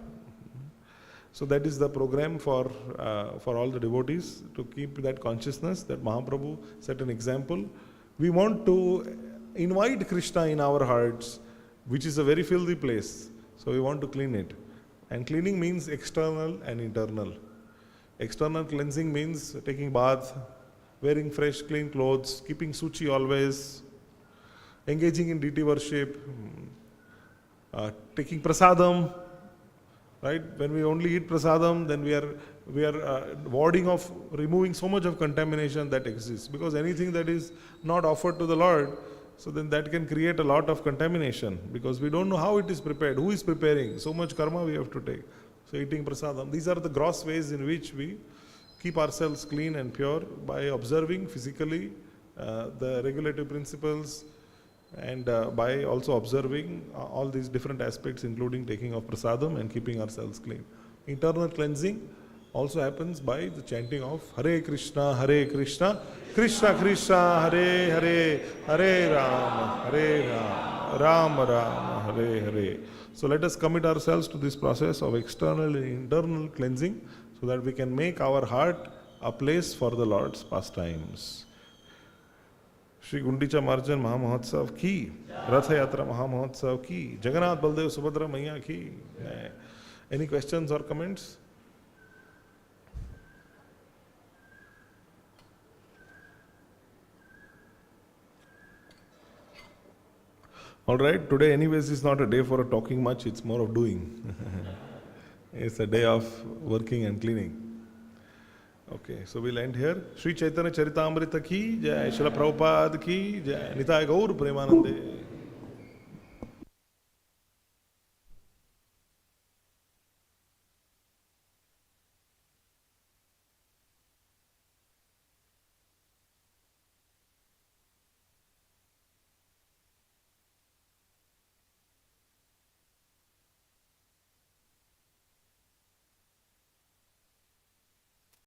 So that is the program for all the devotees, to keep that consciousness that Mahaprabhu set an example. We want to invite Krishna in our hearts, which is a very filthy place. So we want to clean it. And cleaning means external and internal. External cleansing means taking bath, wearing fresh clean clothes, keeping suchi always, engaging in deity worship, taking prasadam. Right? When we only eat prasadam, then we are warding off, removing so much of contamination that exists. Because anything that is not offered to the Lord, so then that can create a lot of contamination, because we don't know how it is prepared, who is preparing, so much karma we have to take. So eating prasadam, these are the gross ways in which we keep ourselves clean and pure, by observing physically the regulative principles, and by also observing all these different aspects, including taking of prasadam and keeping ourselves clean. Internal cleansing also happens by the chanting of Hare Krishna, Krishna Krishna, Hare Hare, Hare Rama, Rama Rama, Hare Hare. So let us commit ourselves to this process of external and internal cleansing, so that we can make our heart a place for the Lord's pastimes. Shri Gundica Marjan Mahamahotsav ki, Ratha Yatra Mahamahotsav ki, Jagannath Baldev Subhadra Maiya ki. Any questions or comments? All right, today anyways is not a day for talking much, it's more of doing. It's a day of working and cleaning. Okay, so we'll end here. Sri Chaitanya Charitamrita ki jai, Srila Prabhupada ki jai, Nitai Gaur Premanande.